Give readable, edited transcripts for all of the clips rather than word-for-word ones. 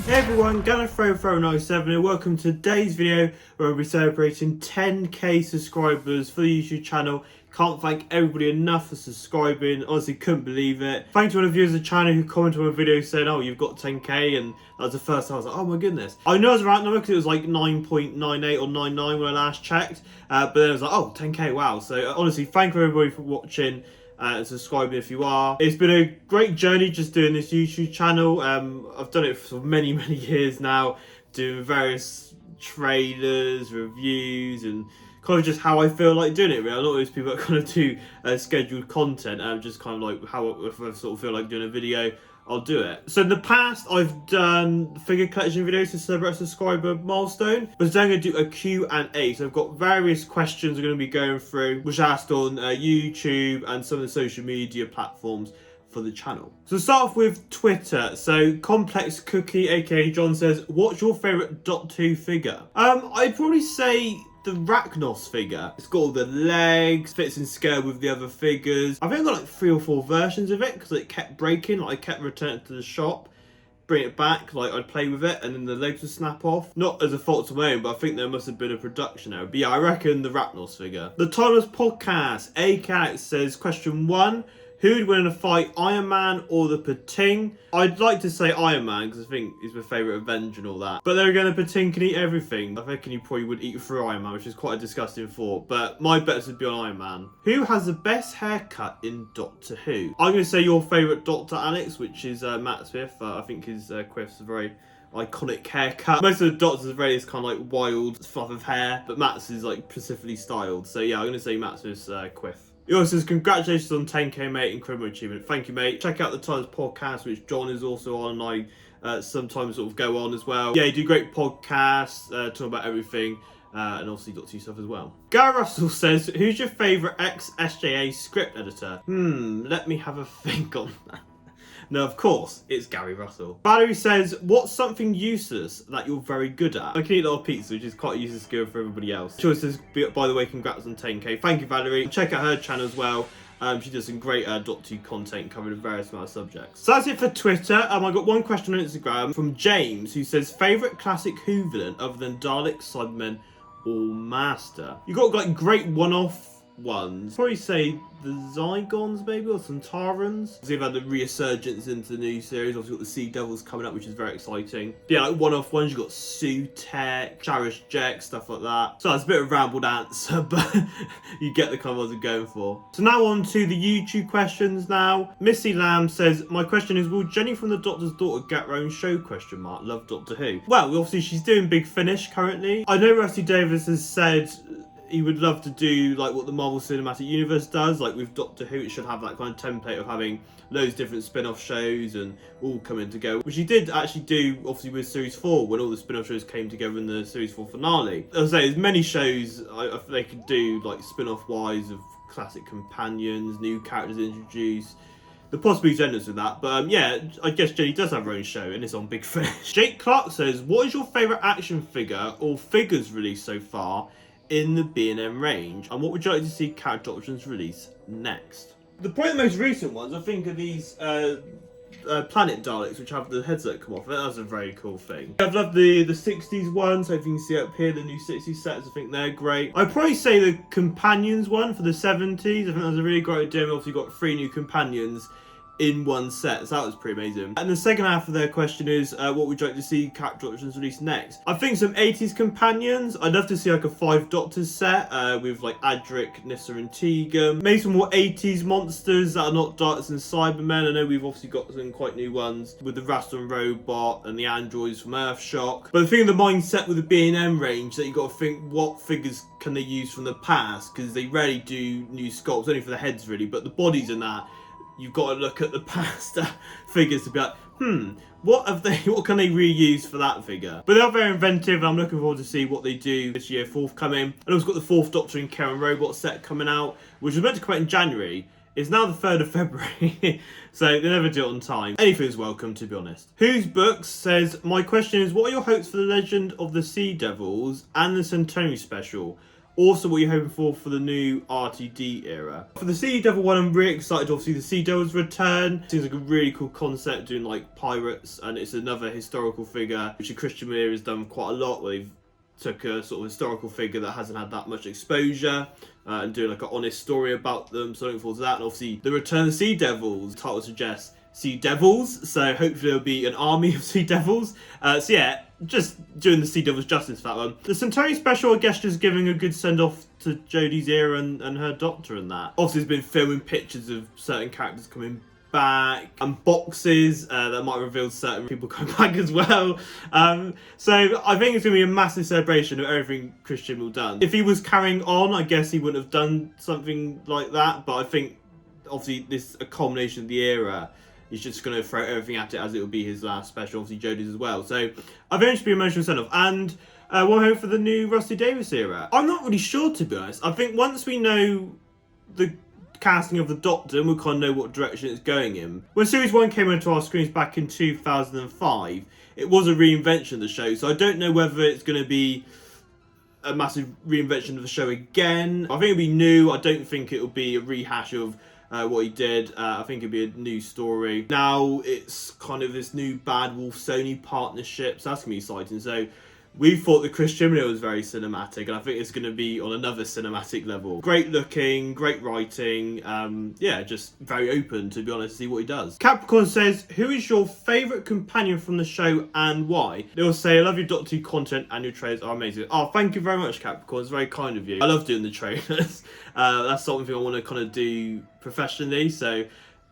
Hey everyone, Gallifreyforever97 and welcome to today's video where we'll be celebrating 10k subscribers for the YouTube channel. Can't thank everybody enough for subscribing, honestly couldn't believe it. Thanks to one of the viewers of the channel who commented on a video saying, oh you've got 10k, and that was the first time I was like, oh my goodness. I know it was a right number because it was like 9.98 or 99 when I last checked, but then I was like, oh 10k, wow. So honestly, thank you everybody for watching. And subscribing if you are. It's been a great journey just doing this YouTube channel. I've done it for many years now, doing various trailers, reviews, and kind of just how I feel like doing it really. A lot of those people that kind of do scheduled content, just kind of like how if I sort of feel like doing a video, I'll do it. So in the past, I've done figure collection videos to celebrate a subscriber milestone, but today I'm going to do a Q&A. So I've got various questions I'm going to be going through, which I asked on YouTube and some of the social media platforms for the channel. So start off with Twitter. So Complex Cookie, aka John, says, what's your favourite Doctor Who figure? I'd probably say the Rachnos figure. It's got all the legs, fits in scale with the other figures. I think I got like 3 or 4 versions of it because it kept breaking. Like I kept returning to the shop, bring it back, like I'd play with it and then the legs would snap off. Not as a fault to my own, but I think there must have been a production error. But yeah, I reckon the Rachnos figure. The Timeless Podcast, AKX, says, question 1. Who would win in a fight, Iron Man or the Pating? I'd like to say Iron Man because I think he's my favourite Avenger and all that. But then again, the Pating can eat everything. I reckon he probably would eat through Iron Man, which is quite a disgusting thought. But my bets would be on Iron Man. Who has the best haircut in Doctor Who? I'm going to say your favourite Doctor, Alex, which is Matt Smith. I think his quiff's a very iconic haircut. Most of the Doctors are very this kind of like wild fluff of hair, but Matt's is like specifically styled. So yeah, I'm going to say Matt Smith's quiff. He also says, congratulations on 10k, mate. Incredible achievement. Thank you, mate. Check out the Times podcast, which John is also on, and I sometimes sort of go on as well. Yeah, you do great podcasts, talk about everything, and obviously Doctor Who stuff as well. Gary Russell says, who's your favourite ex-SJA script editor? Let me have a think on that. No, of course, it's Gary Russell. Valerie says, what's something useless that you're very good at? I can eat a lot of pizza, which is quite a useless skill for everybody else. She says, by the way, congrats on 10k. Thank you, Valerie. Check out her channel as well. She does some great Doctor Who content covering various amount of subjects. So that's it for Twitter. I got one question on Instagram from James, who says, favourite classic Who villain other than Daleks, Cybermen, or Master? You got like great one-off ones. Probably say the Zygons maybe, or Centaureans. They've had the resurgence into the new series. Obviously got the Sea Devils coming up, which is very exciting. Yeah, like one-off ones, you've got Sutek, Cherish Jack, stuff like that. So that's a bit of a rambled answer, but you get the kind of ones I'm going for. So now on to the YouTube questions now. Missy Lamb says, my question is, will Jenny from the Doctor's Daughter get her own show, question mark? Love Doctor Who. Well, obviously she's doing Big Finish currently. I know Rusty Davis has said he would love to do like what the Marvel Cinematic Universe does, like with Doctor Who. It should have that kind of template of having loads of different spin-off shows and all coming together, which he did actually do obviously with Series 4 when all the spin-off shows came together in the Series 4 finale. As I say, there's many shows they could do like spin-off wise of classic companions, new characters introduced. The possibilities endless with that, but yeah, I guess Jenny does have her own show and it's on Big Finish. Jake Clark says, what is your favourite action figure or figures released so far in the B&M range, and what would you like to see character options release next? Probably the most recent ones, I think, are these Planet Daleks, which have the heads that come off. I think that's a very cool thing. I've loved the 60s ones, so if you can see up here, the new 60s sets, I think they're great. I'd probably say the Companions one for the 70s. I think that's a really great idea. We obviously got 3 new Companions in one set, so that was pretty amazing. And the second half of their question is, what would you like to see character options released next? I think some 80s companions. I'd love to see like a 5 Doctors set with like Adric, Nyssa and Tegan. Maybe some more 80s monsters that are not Daleks and Cybermen. I know we've obviously got some quite new ones with the Raston robot and the androids from Earthshock. But the thing in the mindset with the B&M range that you got to think, what figures can they use from the past? Because they rarely do new sculpts, only for the heads really, but the bodies and that, you've got to look at the past figures to be like, what can they reuse for that figure? But they're very inventive, and I'm looking forward to see what they do this year, forthcoming. And also got the 4th Doctor and Karen Robot set coming out, which was meant to come out in January. It's now the 3rd of February, so they never do it on time. Anything's welcome, to be honest. Whose Books says, my question is, what are your hopes for the Legend of the Sea Devils and the Centenary special? Also, what you're hoping for the new RTD era. For the Sea Devil one, I'm really excited to see the Sea Devil's return. Seems like a really cool concept, doing like pirates, and it's another historical figure, which the Christian media has done quite a lot, where they've took a sort of historical figure that hasn't had that much exposure and doing like an honest story about them. So looking forward to that. And obviously the return of the Sea Devils, the title suggests Sea Devils, so hopefully there'll be an army of Sea Devils. So yeah, just doing the Sea Devils justice for that one. The Centauri special, I guess, just giving a good send-off to Jodie's era and her doctor and that. Obviously there's been filming pictures of certain characters coming back and boxes that might reveal certain people coming back as well. So I think it's going to be a massive celebration of everything Christian will done. If he was carrying on, I guess he wouldn't have done something like that, but I think obviously this a culmination of the era. He's just going to throw everything at it as it will be his last special, obviously Jodie's as well. So I think it should be an emotional send-off. And one hope for the new Rusty Davies era. I'm not really sure, to be honest. I think once we know the casting of the Doctor, and we'll kind of know what direction it's going in. When Series 1 came onto our screens back in 2005, it was a reinvention of the show. So I don't know whether it's going to be a massive reinvention of the show again. I think it'll be new. I don't think it'll be a rehash of what he did. I think it'd be a new story. Now it's kind of this new Bad Wolf Sony partnership, so that's gonna be exciting. So we thought the Christian was very cinematic, and I think it's going to be on another cinematic level. Great looking, great writing, yeah, just very open, to be honest, to see what he does. Capricorn says, who is your favourite companion from the show and why? They will say, I love your Doctor Who content and your trailers are amazing. Oh, thank you very much, Capricorn. It's very kind of you. I love doing the trailers. That's something I want to kind of do professionally, so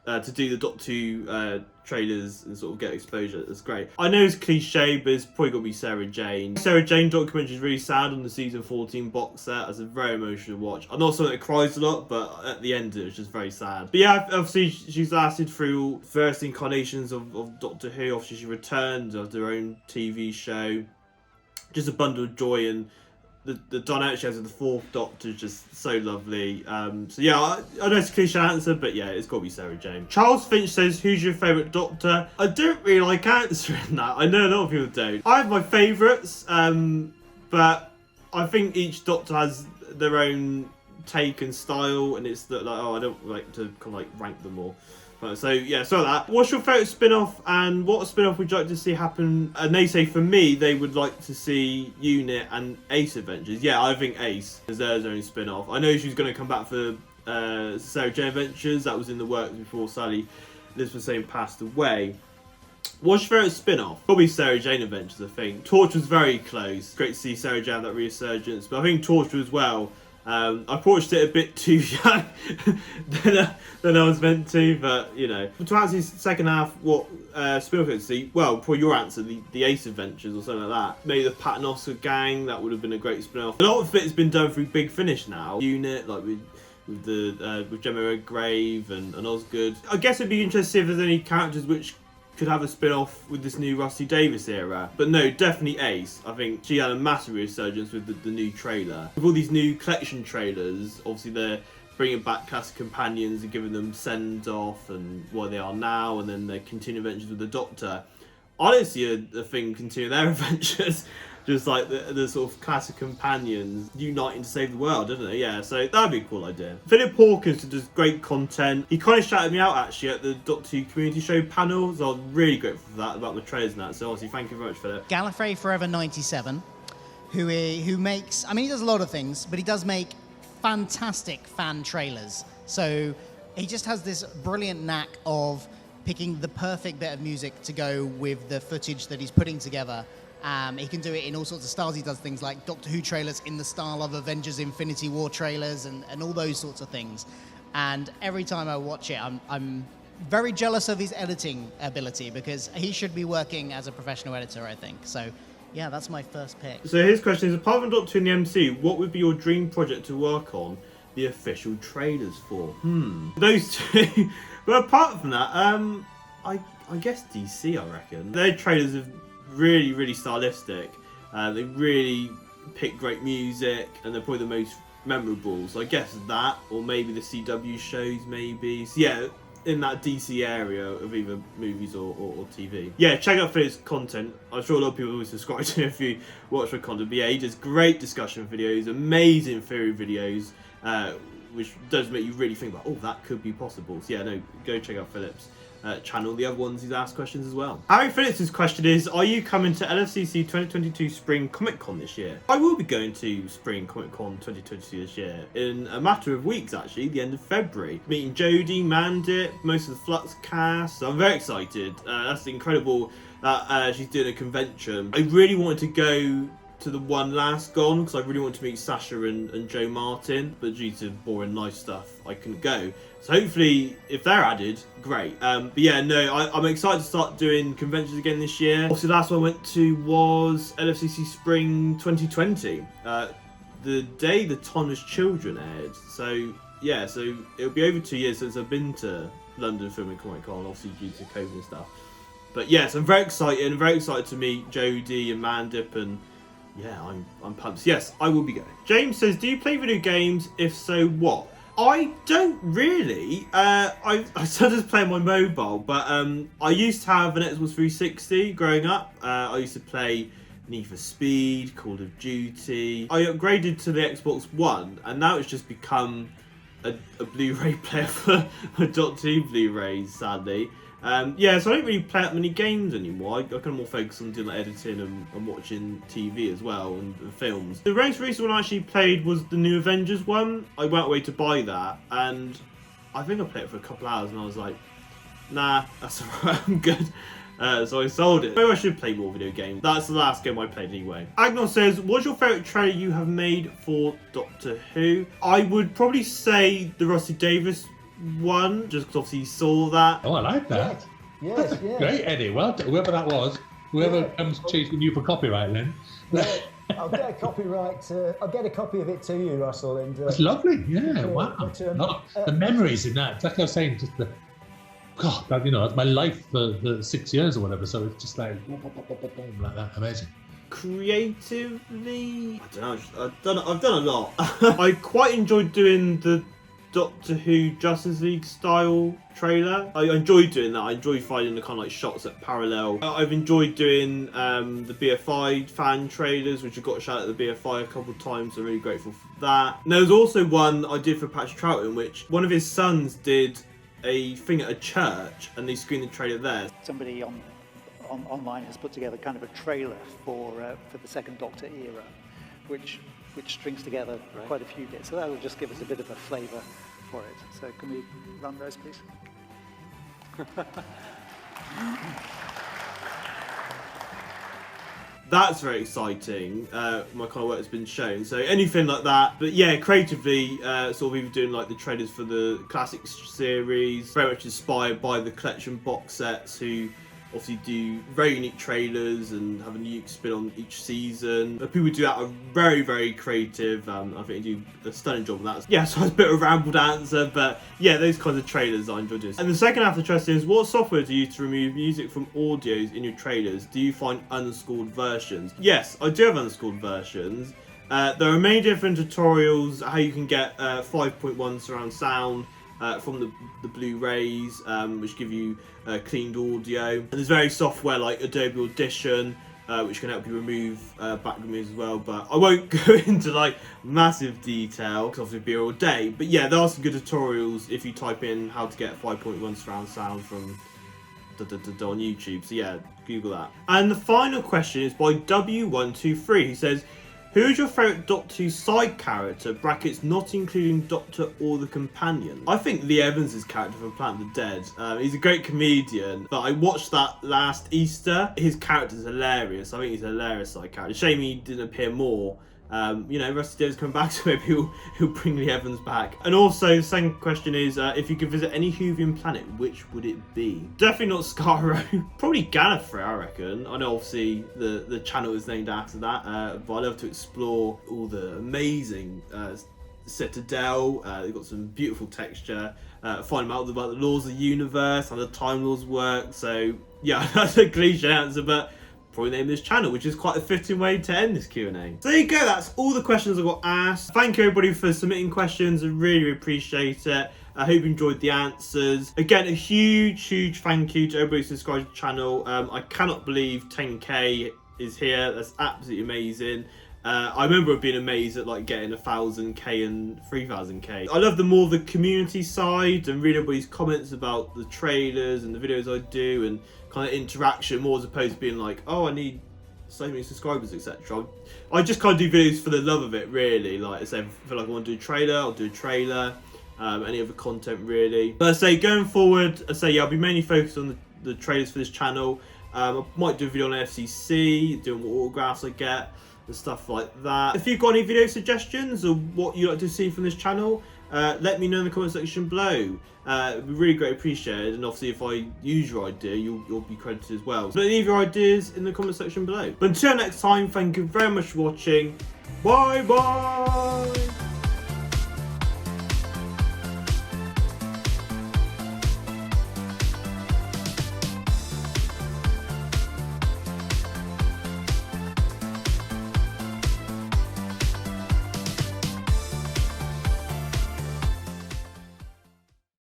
to do the Doctor Who trailers and sort of get exposure, it's great. I know it's cliche, but it's probably got to be Sarah Jane. Sarah Jane documentary is really sad on the season 14 box set. It's a very emotional watch. I'm not someone that cries a lot, but at the end it was just very sad. But yeah, obviously she's lasted through first incarnations of Doctor Who. Obviously she returned of her own TV show. Just a bundle of joy, and the dynamic she has with the fourth Doctor is just so lovely. So yeah, I know it's a cliche answer, but yeah, it's got to be Sarah Jane. Charles Finch says, who's your favourite Doctor? I don't really like answering that. I know a lot of people don't. I have my favourites, but I think each Doctor has their own take and style, and it's that, like, oh, I don't like to kind of like rank them all. So yeah, so that. What's your favourite spin-off, and what spin-off would you like to see happen? And they say for me, they would like to see Unit and Ace Adventures. Yeah, I think Ace deserves their own spin-off. I know she's going to come back for Sarah Jane Adventures. That was in the works before Sally Elizabeth Sane passed away. What's your favourite spin-off? Probably Sarah Jane Adventures, I think. Torch was very close. Great to see Sarah Jane have that resurgence, but I think Torch as well. I watched it a bit too young than I was meant to, but you know. To answer his second half, what spin-off to see? Well, probably your answer, the Ace Adventures or something like that. Maybe the Paternoster Gang, that would have been a great spin-off. A lot of it's been done through Big Finish now. Unit, like with Gemma Redgrave and Osgood. I guess it'd be interesting to see if there's any characters which could have a spin-off with this new Rusty Davies era. But no, definitely Ace. I think she had a massive resurgence with the new trailer. With all these new collection trailers, obviously they're bringing back classic companions and giving them send-off and what they are now, and then their continued adventures with the Doctor. I don't see a thing continue their adventures. Just like the sort of classic companions uniting to save the world, isn't it? Yeah, so that'd be a cool idea. Philip Hawkins does great content. He kind of shouted me out actually at the Doctor Who community show panel, so I'm really grateful for that, about the trailers and that. So obviously, thank you very much, Philip. Gallifreyforever97, who makes, I mean, he does a lot of things, but he does make fantastic fan trailers. So he just has this brilliant knack of picking the perfect bit of music to go with the footage that he's putting together. He can do it in all sorts of styles. He does things like Doctor Who trailers in the style of Avengers Infinity War trailers and all those sorts of things. And every time I watch it, I'm very jealous of his editing ability, because he should be working as a professional editor, I think. So yeah, that's my first pick. So his question is, apart from Doctor Who in the MCU, what would be your dream project to work on the official trailers for? Those two. But apart from that, I guess DC, I reckon. Their trailers have really, really stylistic. They really pick great music, and they're probably the most memorable. So I guess that, or maybe the CW shows, maybe. So yeah, in that DC area of either movies or TV. Yeah, check out Philip's content. I'm sure a lot of people will subscribe to him if you watch my content. But yeah, he does great discussion videos, amazing theory videos, which does make you really think about, oh, that could be possible. So yeah, no, go check out Philip's channel. The other ones he's asked questions as well. Harry Phillips' question is, are you coming to LFCC 2022 Spring Comic Con this year? I will be going to Spring Comic Con 2022 this year in a matter of weeks, actually, the end of February. Meeting Jodie, Mandip, most of the Flux cast. So I'm very excited. That's incredible that she's doing a convention. I really wanted to go to the one last gone because I really wanted to meet Sasha and Joe Martin, but due to boring life stuff I couldn't go. So hopefully if they're added, great. But yeah, no, I'm excited to start doing conventions again this year. Obviously the last one I went to was LFCC Spring 2020, the day the Thomas Children aired. So yeah, so it'll be over 2 years since I've been to London Film and Comic Con, obviously due to COVID and stuff. But yes, I'm very excited. I'm very excited to meet Jodie and Mandip, and yeah, I'm pumped. Yes, I will be going. James says, do you play video games? If so, what? I don't really. I sometimes play on my mobile, but I used to have an Xbox 360 growing up. I used to play Need for Speed, Call of Duty. I upgraded to the Xbox One, and now it's just become a Blu-ray player for Doctor Who Blu-rays, sadly. Yeah, so I don't really play that many games anymore. I kind of more focus on doing like editing and watching TV as well and films. The most recent one I actually played was the new Avengers one. I went away to buy that, and I think I played it for a couple hours, and I was like, nah, that's alright, I'm good. So I sold it. Maybe I should play more video games. That's the last game I played anyway. Agnon says, what's your favourite trailer you have made for Doctor Who? I would probably say the Rusty Davis one, just because obviously you saw that. Oh, I like that. Yes, yeah. Great, Eddie. Well, whoever that was, whoever comes chasing you for copyright, then. Yeah, I'll get a copyright. I'll get a copy of it to you, Russell. And that's lovely. Yeah, wow. But, the memories in that. It's like I was saying, just the God. That, that's my life for 6 years or whatever. So it's just like boom, boom, boom, boom, boom, like that. Amazing. Creatively, I don't know. I've done a lot. I quite enjoyed doing the Doctor Who Justice League style trailer. I enjoyed doing that. I enjoyed finding the kind of like shots that parallel. I've enjoyed doing the BFI fan trailers, which I got a shout out at the BFI a couple of times. I'm really grateful for that. And there was also one I did for Patrick Troughton, which one of his sons did a thing at a church, and they screened the trailer there. Somebody online has put together kind of a trailer for the second Doctor era, which strings together quite a few bits. So that will just give us a bit of a flavour for it. So can we run those, please? That's very exciting. My kind of work has been shown. So anything like that. But yeah, creatively, sort of even doing like the trailers for the classic series. Very much inspired by the collection box sets, who obviously do very unique trailers and have a unique spin on each season. The people who do that are very, very creative. I think they do a stunning job of that. Yeah, so it's a bit of a rambled answer, but yeah, those kinds of trailers I enjoy doing. And the second half of the question is, what software do you use to remove music from audios in your trailers? Do you find unscored versions? Yes, I do have unscored versions. There are many different tutorials how you can get 5.1 surround sound from the Blu-rays, which give you cleaned audio. And there's various software like Adobe Audition, which can help you remove background music as well. But I won't go into like massive detail because obviously it'll be here all day. But yeah, there are some good tutorials if you type in how to get 5.1 surround sound from on YouTube. So yeah, Google that. And the final question is by W123, who says, who's your favourite Doctor Who side character, brackets not including Doctor or the Companion? I think Lee Evans' character from Planet of the Dead. He's a great comedian, but I watched that last Easter. His character's hilarious. I think he's a hilarious side character. Shame he didn't appear more. Rusty Davis come back, so maybe he'll bring Lee Evans back. And also, the second question is, if you could visit any Whovian planet, which would it be? Definitely not Skaro. Probably Gallifrey, I reckon. I know obviously the channel is named after that, but I love to explore all the amazing Citadel. They've got some beautiful texture. Find out about the laws of the universe, how the Time Laws work. So yeah, that's a cliche answer, but probably name this channel, which is quite a fitting way to end this Q&A. So there you go, that's all the questions I got asked. Thank you everybody for submitting questions, I really appreciate it. I hope you enjoyed the answers. Again, a huge thank you to everybody who subscribed to the channel. I cannot believe 10k is here, that's absolutely amazing. I remember being amazed at like getting 1000k and 3000k. I love the more of the community side and reading everybody's comments about the trailers and the videos I do and kind of interaction, more as opposed to being like, oh, I need so many subscribers, etc. I just kind of do videos for the love of it, really. Like I say, if I feel like I want to do a trailer, I'll do a trailer. Any other content really. But I say going forward, I say yeah, I'll be mainly focused on the trailers for this channel. I might do a video on FCC, doing what autographs I get and stuff like that. If you've got any video suggestions or what you'd like to see from this channel, let me know in the comment section below. It'd be really great appreciated, and obviously if I use your idea, you'll be credited as well. So leave your ideas in the comment section below. But until next time, thank you very much for watching. Bye bye!